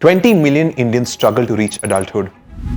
20 million Indians struggle to reach adulthood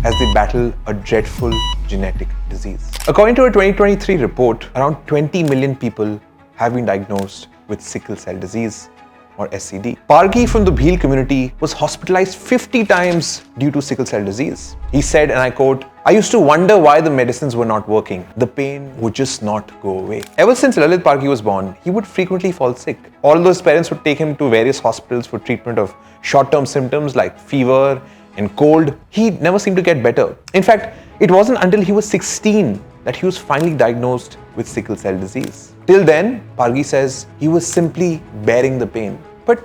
as they battle a dreadful genetic disease. According to a 2023 report, around 20 million people have been diagnosed with sickle cell disease or SCD. Pargi from the Bhil community was hospitalized 50 times due to sickle cell disease. He said, and I quote, "I used to wonder why the medicines were not working. The pain would just not go away." Ever since Lalit Pargi was born, he would frequently fall sick. Although his parents would take him to various hospitals for treatment of short-term symptoms like fever and cold, he never seemed to get better. In fact, it wasn't until he was 16 that he was finally diagnosed with sickle cell disease. Till then, Pargi says he was simply bearing the pain. But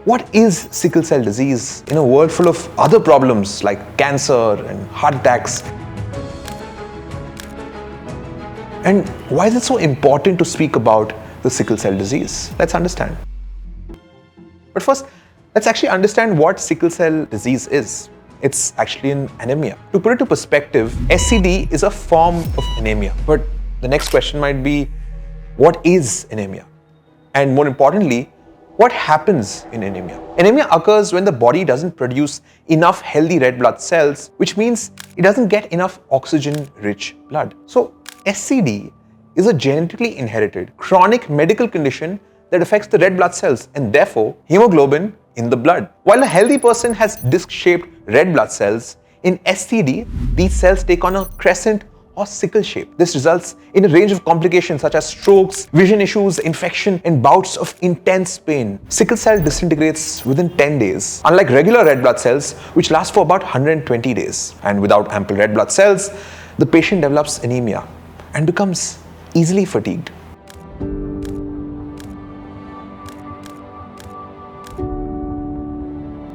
what is sickle cell disease in a world full of other problems like cancer and heart attacks? And why is it so important to speak about the sickle cell disease? Let's understand. But first, let's actually understand what sickle cell disease is. It's actually an anemia. To put it to perspective, SCD is a form of anemia. But the next question might be, what is anemia? And more importantly, what happens in anemia? Anemia occurs when the body doesn't produce enough healthy red blood cells, which means it doesn't get enough oxygen-rich blood. So SCD is a genetically inherited chronic medical condition that affects the red blood cells and therefore hemoglobin in the blood. While a healthy person has disc-shaped red blood cells, in SCD, these cells take on a crescent or sickle shape. This results in a range of complications such as strokes, vision issues, infection, and bouts of intense pain. Sickle cell disintegrates within 10 days, unlike regular red blood cells, which last for about 120 days. And without ample red blood cells, the patient develops anemia and becomes easily fatigued.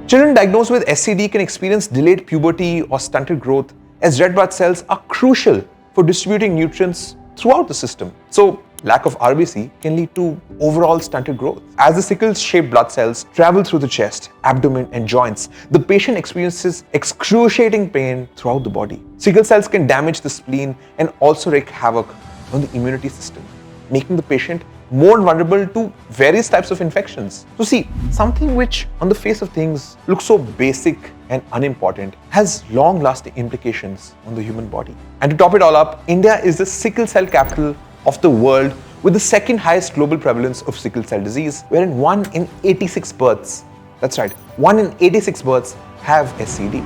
Children diagnosed with SCD can experience delayed puberty or stunted growth, as red blood cells are crucial for distributing nutrients throughout the system. So, lack of RBC can lead to overall stunted growth. As the sickle-shaped blood cells travel through the chest, abdomen, and joints, the patient experiences excruciating pain throughout the body. Sickle cells can damage the spleen and also wreak havoc on the immunity system, making the patient more vulnerable to various types of infections. So see, something which on the face of things looks so basic and unimportant has long-lasting implications on the human body. And to top it all up, India is the sickle cell capital of the world with the second highest global prevalence of sickle cell disease, wherein 1 in 86 births, that's right, 1 in 86 births have SCD.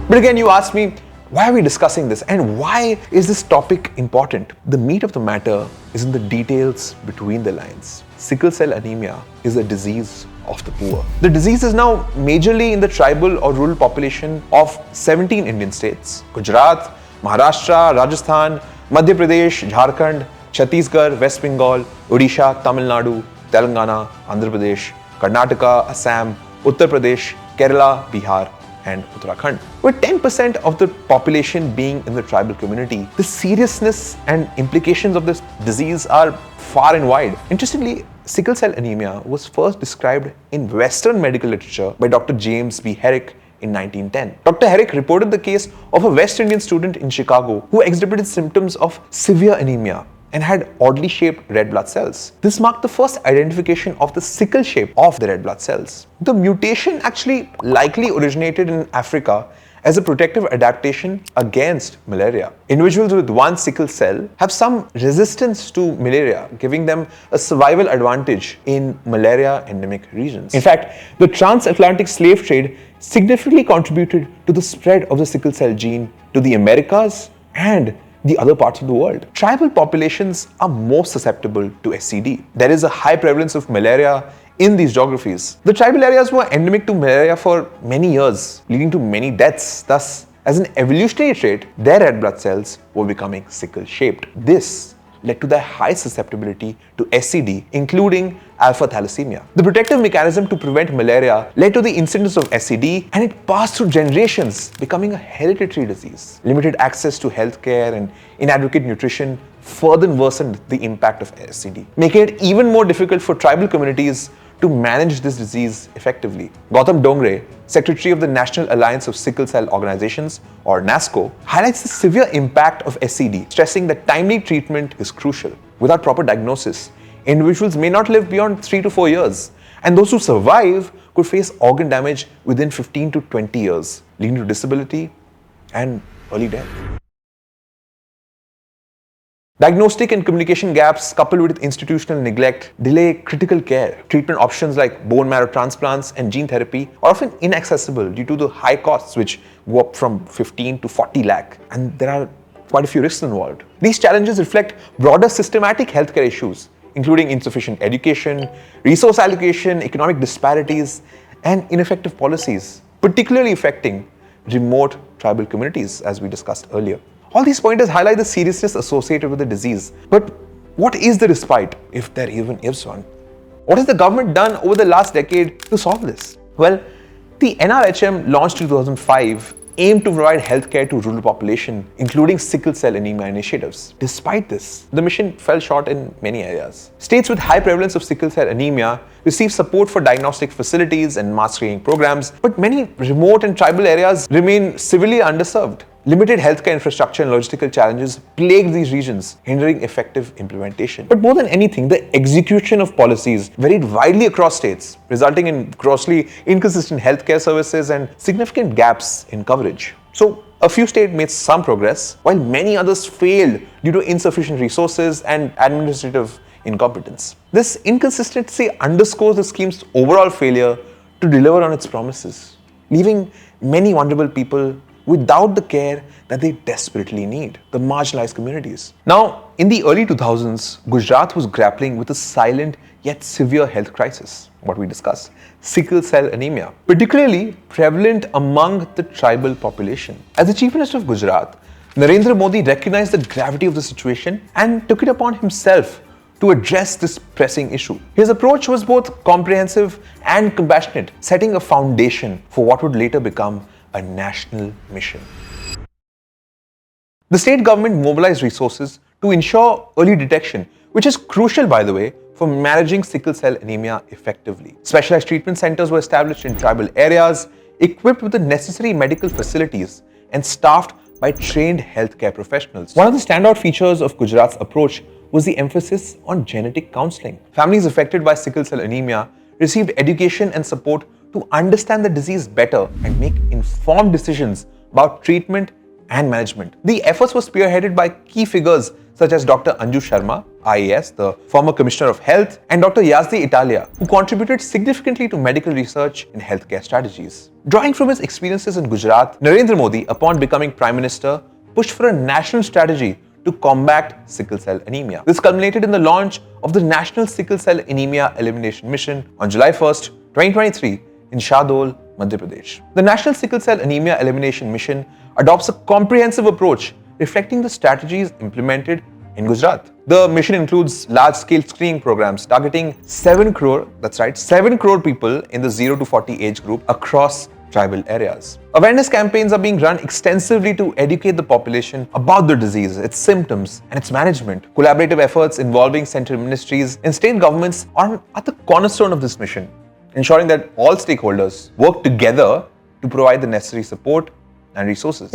But again, you asked me, why are we discussing this and why is this topic important? The meat of the matter is in the details between the lines. Sickle cell anemia is a disease of the poor. The disease is now majorly in the tribal or rural population of 17 Indian states: Gujarat, Maharashtra, Rajasthan, Madhya Pradesh, Jharkhand, Chhattisgarh, West Bengal, Odisha, Tamil Nadu, Telangana, Andhra Pradesh, Karnataka, Assam, Uttar Pradesh, Kerala, Bihar, and Uttarakhand. With 10% of the population being in the tribal community, the seriousness and implications of this disease are far and wide. Interestingly, sickle cell anemia was first described in Western medical literature by Dr. James B. Herrick in 1910. Dr. Herrick reported the case of a West Indian student in Chicago who exhibited symptoms of severe anemia and had oddly shaped red blood cells. This marked the first identification of the sickle shape of the red blood cells. The mutation actually likely originated in Africa as a protective adaptation against malaria. Individuals with one sickle cell have some resistance to malaria, giving them a survival advantage in malaria endemic regions. In fact, the transatlantic slave trade significantly contributed to the spread of the sickle cell gene to the Americas and the other parts of the world. Tribal populations are more susceptible to SCD. There is a high prevalence of malaria in these geographies. The tribal areas were endemic to malaria for many years, leading to many deaths. Thus, as an evolutionary trait, their red blood cells were becoming sickle-shaped. This led to their high susceptibility to SCD, including alpha thalassemia. The protective mechanism to prevent malaria led to the incidence of SCD, and it passed through generations, becoming a hereditary disease. Limited access to healthcare and inadequate nutrition further worsened the impact of SCD, making it even more difficult for tribal communities to manage this disease effectively. Gautam Dongre, Secretary of the National Alliance of Sickle Cell Organizations, or NASCO, highlights the severe impact of SCD, stressing that timely treatment is crucial. Without proper diagnosis, individuals may not live beyond 3 to 4 years, And those who survive could face organ damage within 15 to 20 years, leading to disability and early death. Diagnostic and communication gaps coupled with institutional neglect delay critical care. Treatment options like bone marrow transplants and gene therapy are often inaccessible due to the high costs, which go up from 15 to 40 lakh. And there are quite a few risks involved. These challenges reflect broader systematic healthcare issues, including insufficient education, resource allocation, economic disparities, and ineffective policies, particularly affecting remote tribal communities, as we discussed earlier. All these pointers highlight the seriousness associated with the disease. But what is the respite, if there even is one? What has the government done over the last decade to solve this? Well, the NRHM, launched in 2005, aimed to provide healthcare to rural population, including sickle cell anemia initiatives. Despite this, the mission fell short in many areas. States with high prevalence of sickle cell anemia receive support for diagnostic facilities and mass screening programs, but many remote and tribal areas remain severely underserved. Limited healthcare infrastructure and logistical challenges plague these regions, hindering effective implementation. But more than anything, the execution of policies varied widely across states, resulting in grossly inconsistent healthcare services and significant gaps in coverage. So, a few states made some progress, while many others failed due to insufficient resources and administrative incompetence. This inconsistency underscores the scheme's overall failure to deliver on its promises, leaving many vulnerable people without the care that they desperately need, the marginalized communities. Now, in the early 2000s, Gujarat was grappling with a silent yet severe health crisis, what we discussed, sickle cell anemia, particularly prevalent among the tribal population. As the Chief Minister of Gujarat, Narendra Modi recognized the gravity of the situation and took it upon himself to address this pressing issue. His approach was both comprehensive and compassionate, setting a foundation for what would later become a national mission. The state government mobilized resources to ensure early detection, which is crucial, by the way, for managing sickle cell anemia effectively. Specialized treatment centers were established in tribal areas, equipped with the necessary medical facilities and staffed by trained healthcare professionals. One of the standout features of Gujarat's approach was the emphasis on genetic counseling. Families affected by sickle cell anemia received education and support to understand the disease better and make informed decisions about treatment and management. The efforts were spearheaded by key figures such as Dr. Anju Sharma, IAS, the former Commissioner of Health, and Dr. Yazdi Italia, who contributed significantly to medical research and healthcare strategies. Drawing from his experiences in Gujarat, Narendra Modi, upon becoming Prime Minister, pushed for a national strategy to combat sickle cell anemia. This culminated in the launch of the National Sickle Cell Anemia Elimination Mission on July 1st, 2023, in Shahdol, Madhya Pradesh. The National Sickle Cell Anemia Elimination Mission adopts a comprehensive approach reflecting the strategies implemented in Gujarat. The mission includes large-scale screening programs targeting 7 crore people in the 0 to 40 age group across tribal areas. Awareness campaigns are being run extensively to educate the population about the disease, its symptoms, and its management. Collaborative efforts involving central ministries and state governments are at the cornerstone of this mission, ensuring that all stakeholders work together to provide the necessary support and resources.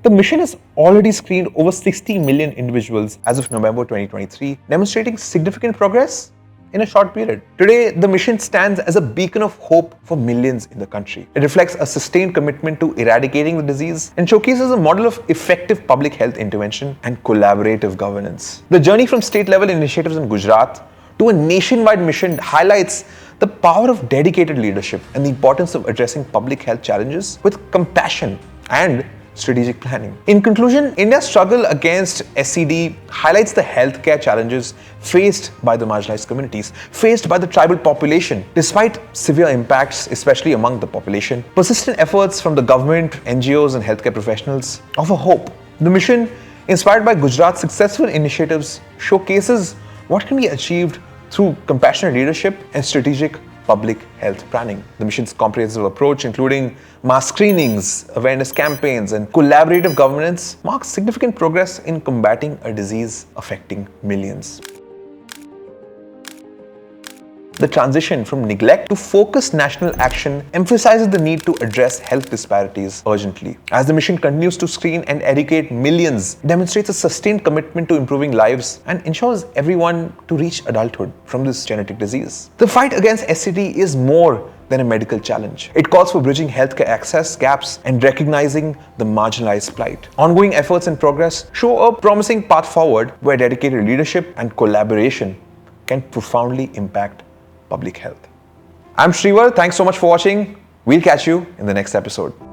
The mission has already screened over 60 million individuals as of November 2023, demonstrating significant progress in a short period. Today, the mission stands as a beacon of hope for millions in the country. It reflects a sustained commitment to eradicating the disease and showcases a model of effective public health intervention and collaborative governance. The journey from state-level initiatives in Gujarat to a nationwide mission highlights the power of dedicated leadership and the importance of addressing public health challenges with compassion and strategic planning. In conclusion, India's struggle against SCD highlights the healthcare challenges faced by the marginalized communities, faced by the tribal population. Despite severe impacts, especially among the population, persistent efforts from the government, NGOs, and healthcare professionals offer hope. The mission, inspired by Gujarat's successful initiatives, showcases what can be achieved through compassionate leadership and strategic public health planning. The mission's comprehensive approach, including mass screenings, awareness campaigns, and collaborative governance, marks significant progress in combating a disease affecting millions. The transition from neglect to focused national action emphasizes the need to address health disparities urgently. As the mission continues to screen and educate millions, it demonstrates a sustained commitment to improving lives and ensures everyone to reach adulthood from this genetic disease. The fight against STD is more than a medical challenge. It calls for bridging healthcare access gaps and recognizing the marginalized plight. Ongoing efforts and progress show a promising path forward where dedicated leadership and collaboration can profoundly impact public health. I'm Shrivar. Thanks so much for watching. We'll catch you in the next episode.